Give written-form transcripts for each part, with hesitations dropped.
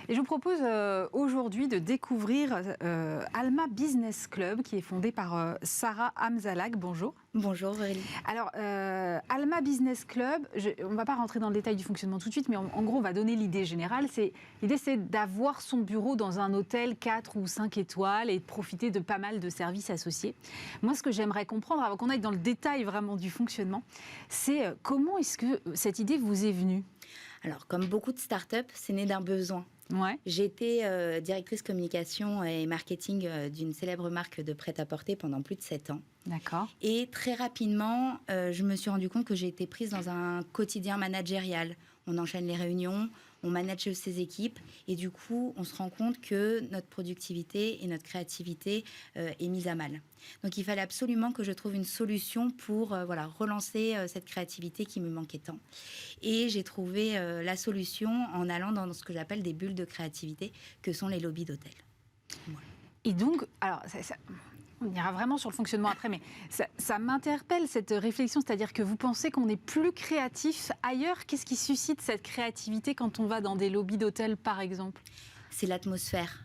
Et je vous propose aujourd'hui de découvrir Alma Business Club, qui est fondé par Sarah Hamzalak. Bonjour. Bonjour Aurélie. Alors, Alma Business Club, on ne va pas rentrer dans le détail du fonctionnement tout de suite, mais en gros, on va donner l'idée générale. L'idée, c'est d'avoir son bureau dans un hôtel 4 ou 5 étoiles et de profiter de pas mal de services associés. Moi, ce que j'aimerais comprendre, avant qu'on aille dans le détail vraiment du fonctionnement, c'est comment est-ce que cette idée vous est venue ? Alors, comme beaucoup de startups, c'est né d'un besoin. Ouais. J'ai été directrice communication et marketing d'une célèbre marque de prêt-à-porter pendant plus de 7 ans. D'accord. Et très rapidement, je me suis rendu compte que j'ai été prise dans un quotidien managérial. On enchaîne les réunions, on manage ses équipes et du coup, on se rend compte que notre productivité et notre créativité est mise à mal. Donc, il fallait absolument que je trouve une solution pour relancer cette créativité qui me manquait tant. Et j'ai trouvé la solution en allant dans ce que j'appelle des bulles de créativité, que sont les lobbies d'hôtels. Voilà. Et donc, alors, on ira vraiment sur le fonctionnement après, mais ça m'interpelle cette réflexion, c'est-à-dire que vous pensez qu'on est plus créatif ailleurs. Qu'est-ce qui suscite cette créativité quand on va dans des lobbies d'hôtels, par exemple ? C'est l'atmosphère.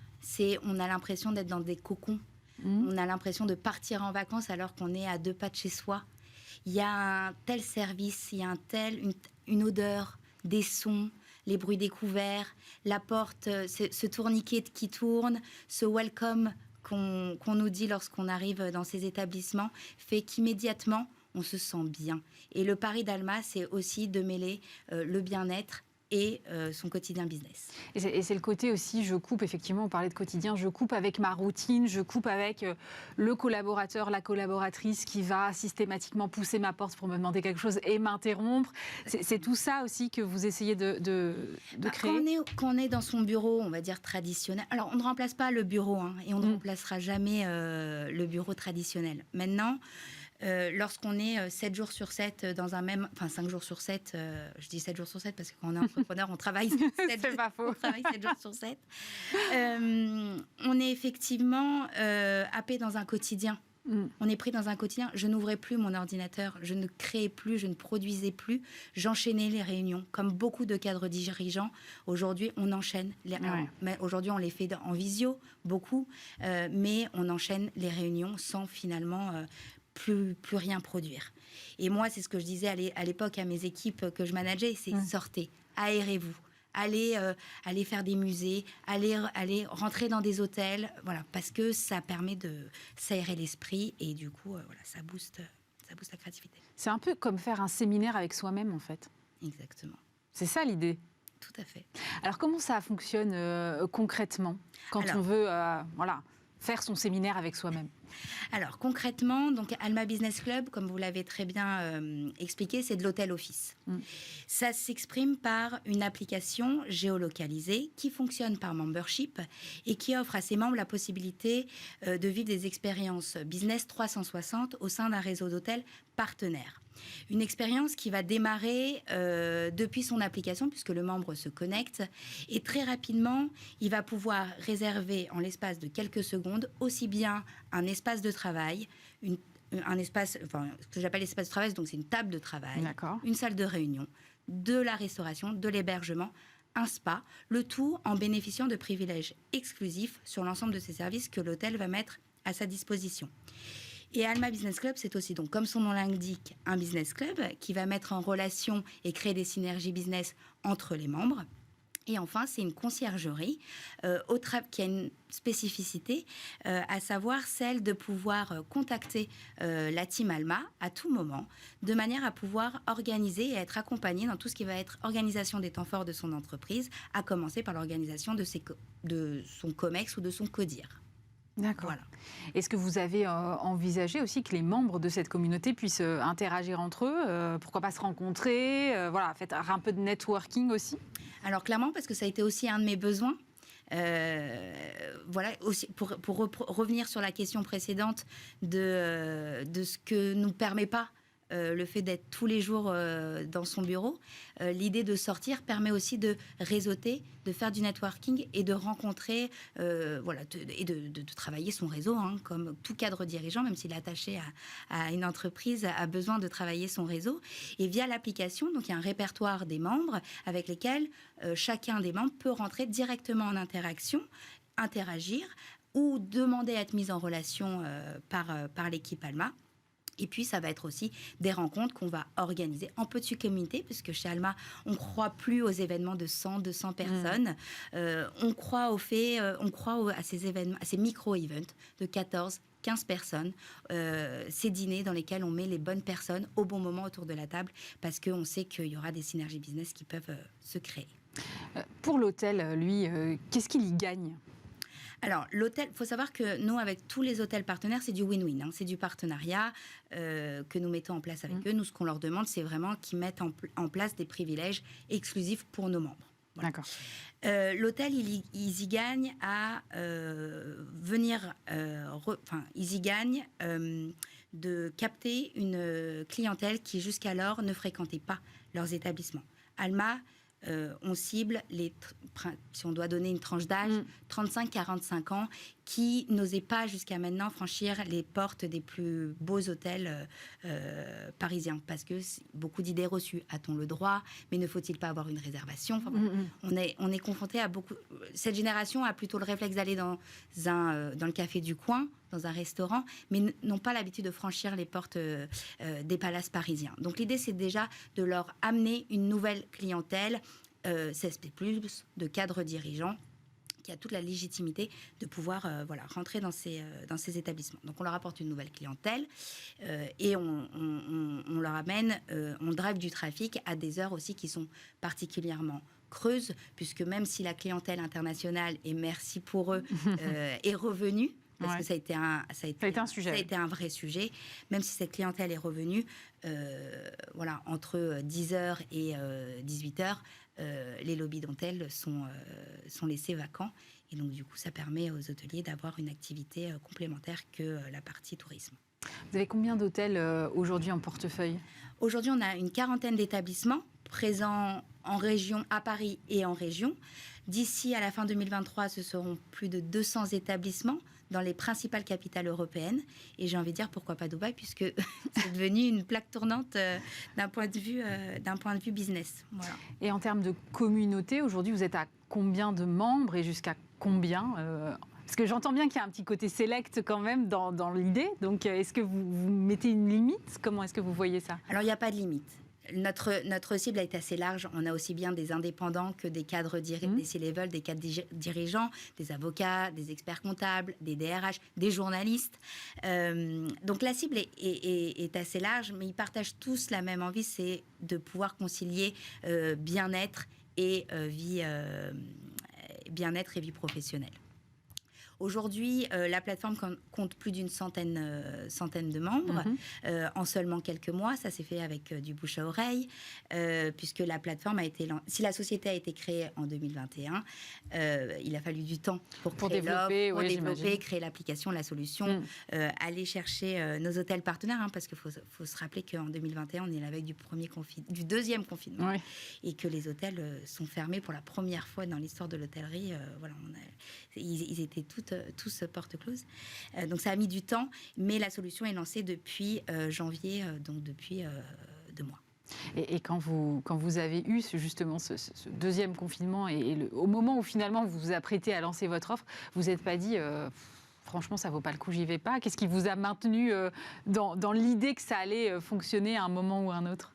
On a l'impression d'être dans des cocons. On a l'impression de partir en vacances alors qu'on est à 2 pas de chez soi. Il y a un tel service, il y a une odeur, des sons, les bruits des couverts, la porte, ce tourniquet qui tourne, ce welcome qu'on nous dit lorsqu'on arrive dans ces établissements, fait qu'immédiatement, on se sent bien. Et le pari d'Alma, c'est aussi de mêler le bien-être et son quotidien business. Et c'est le côté aussi, je coupe, effectivement, on parlait de quotidien, je coupe avec ma routine, je coupe avec le collaborateur, la collaboratrice qui va systématiquement pousser ma porte pour me demander quelque chose et m'interrompre. C'est tout ça aussi que vous essayez de créer. Quand on est dans son bureau, on va dire traditionnel, alors on ne remplace pas le bureau et on ne remplacera jamais le bureau traditionnel. Maintenant, lorsqu'on est 7 jours sur 7 dans un même... Enfin, 5 jours sur 7, je dis 7 jours sur 7 parce que quand on est entrepreneur, on travaille 7 jours sur 7. On est effectivement happé dans un quotidien. On est pris dans un quotidien. Je n'ouvrais plus mon ordinateur, je ne créais plus, je ne produisais plus. J'enchaînais les réunions. Comme beaucoup de cadres dirigeants, aujourd'hui, on enchaîne. Mais aujourd'hui, on les fait en visio, beaucoup. Mais on enchaîne les réunions sans finalement... Plus rien produire. Et moi, c'est ce que je disais à l'époque à mes équipes que je manageais, c'est sortez, aérez-vous, allez faire des musées, allez rentrer dans des hôtels, voilà, parce que ça permet de s'aérer l'esprit et du coup, ça booste la créativité. C'est un peu comme faire un séminaire avec soi-même, en fait. Exactement. C'est ça l'idée. Tout à fait. Alors, comment ça fonctionne concrètement quand on veut faire son séminaire avec soi-même? Alors, concrètement, donc Alma Business Club, comme vous l'avez très bien expliqué, c'est de l'hôtel office. Ça s'exprime par une application géolocalisée qui fonctionne par membership et qui offre à ses membres la possibilité de vivre des expériences business 360 au sein d'un réseau d'hôtels partenaires. Une expérience qui va démarrer depuis son application, puisque le membre se connecte. Et très rapidement, il va pouvoir réserver en l'espace de quelques secondes aussi bien un espace de travail, un espace, ce que j'appelle l'espace de travail, donc c'est une table de travail, une salle de réunion, de la restauration, de l'hébergement, un spa, le tout en bénéficiant de privilèges exclusifs sur l'ensemble de ces services que l'hôtel va mettre à sa disposition. Et Alma Business Club, c'est aussi, donc, comme son nom l'indique, un business club qui va mettre en relation et créer des synergies business entre les membres. Et enfin, c'est une conciergerie qui a une spécificité, à savoir celle de pouvoir contacter la team Alma à tout moment, de manière à pouvoir organiser et être accompagné dans tout ce qui va être organisation des temps forts de son entreprise, à commencer par l'organisation de son COMEX ou de son CODIR. D'accord. Voilà. Est-ce que vous avez envisagé aussi que les membres de cette communauté puissent interagir entre eux, pourquoi pas se rencontrer, faire un peu de networking aussi? Alors clairement, parce que ça a été aussi un de mes besoins. Aussi pour revenir sur la question précédente de ce que nous permet pas le fait d'être tous les jours dans son bureau, l'idée de sortir permet aussi de réseauter, de faire du networking et de rencontrer, et de travailler son réseau, comme tout cadre dirigeant, même s'il est attaché à une entreprise, a besoin de travailler son réseau. Et via l'application, donc il y a un répertoire des membres avec lesquels chacun des membres peut rentrer directement en interaction, interagir ou demander à être mis en relation par l'équipe Alma. Et puis, ça va être aussi des rencontres qu'on va organiser en petite communauté, parce que chez Alma, on ne croit plus aux événements de 100, 200 personnes. On croit à ces événements, à ces micro-events de 14, 15 personnes, ces dîners dans lesquels on met les bonnes personnes au bon moment autour de la table, parce qu'on sait qu'il y aura des synergies business qui peuvent se créer. Pour l'hôtel, lui, qu'est-ce qu'il y gagne ? Alors, l'hôtel, il faut savoir que nous, avec tous les hôtels partenaires, c'est du win-win. C'est du partenariat que nous mettons en place avec eux. Nous, ce qu'on leur demande, c'est vraiment qu'ils mettent en place des privilèges exclusifs pour nos membres. Voilà. D'accord. L'hôtel, ils y gagnent à ils y gagnent de capter une clientèle qui, jusqu'alors, ne fréquentait pas leurs établissements. Alma, on cible, si on doit donner une tranche d'âge, 35-45 ans, qui n'osaient pas jusqu'à maintenant franchir les portes des plus beaux hôtels parisiens. Parce que beaucoup d'idées reçues. A-t-on le droit ? Mais ne faut-il pas avoir une réservation ? Enfin, on est confronté à beaucoup... Cette génération a plutôt le réflexe d'aller dans le café du coin, dans un restaurant, mais n'ont pas l'habitude de franchir les portes des palaces parisiens. Donc l'idée, c'est déjà de leur amener une nouvelle clientèle, CSP+, de cadres dirigeants, qui a toute la légitimité de pouvoir rentrer dans ces établissements. Donc on leur apporte une nouvelle clientèle et on leur amène, on drive du trafic à des heures aussi qui sont particulièrement creuses, puisque même si la clientèle internationale, et merci pour eux, est revenue, parce que ça a été un vrai sujet. Même si cette clientèle est revenue, entre 10h et 18h, les lobbies d'hôtels sont laissés vacants. Et donc, du coup, ça permet aux hôteliers d'avoir une activité complémentaire que la partie tourisme. Vous avez combien d'hôtels aujourd'hui en portefeuille ? Aujourd'hui, on a une quarantaine d'établissements présents en région, à Paris et en région. D'ici à la fin 2023, ce seront plus de 200 établissements dans les principales capitales européennes. Et j'ai envie de dire, pourquoi pas Dubaï, puisque c'est devenu une plaque tournante d'un point de vue business. Voilà. Et en termes de communauté, aujourd'hui, vous êtes à combien de membres et jusqu'à combien parce que j'entends bien qu'il y a un petit côté select quand même dans l'idée. Donc, est-ce que vous mettez une limite ? Comment est-ce que vous voyez ça ? Alors, il n'y a pas de limite. Notre cible est assez large. On a aussi bien des indépendants que des cadres des C-level, des cadres dirigeants, des avocats, des experts comptables, des DRH, des journalistes. Donc la cible est assez large, mais ils partagent tous la même envie, c'est de pouvoir concilier bien-être et vie professionnelle. Aujourd'hui, la plateforme compte plus d'une centaine de membres en seulement quelques mois. Ça s'est fait avec du bouche à oreille, puisque la plateforme si la société a été créée en 2021, il a fallu du temps pour développer, créer l'application, la solution, aller chercher nos hôtels partenaires, parce qu'il faut se rappeler qu'en 2021, on est à la veille du deuxième confinement, et que les hôtels sont fermés pour la première fois dans l'histoire de l'hôtellerie. Ils étaient tous porte close. Donc ça a mis du temps, mais la solution est lancée depuis janvier, donc depuis 2 mois. Et quand vous avez eu justement ce deuxième confinement et au moment où finalement vous vous apprêtez à lancer votre offre, vous n'êtes pas dit franchement ça vaut pas le coup, j'y vais pas. Qu'est-ce qui vous a maintenu dans l'idée que ça allait fonctionner à un moment ou à un autre ?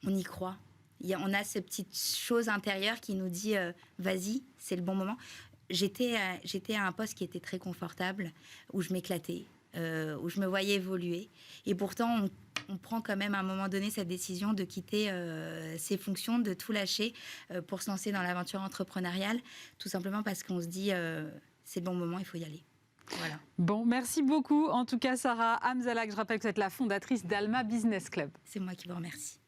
On y croit. On a cette petite chose intérieure qui nous dit vas-y, c'est le bon moment. J'étais à un poste qui était très confortable, où je m'éclatais, où je me voyais évoluer. Et pourtant, on prend quand même à un moment donné cette décision de quitter ses fonctions, de tout lâcher pour se lancer dans l'aventure entrepreneuriale, tout simplement parce qu'on se dit c'est le bon moment, il faut y aller. Voilà. Bon, merci beaucoup. En tout cas, Sarah Hamzalak, je rappelle que vous êtes la fondatrice d'Alma Business Club. C'est moi qui vous remercie.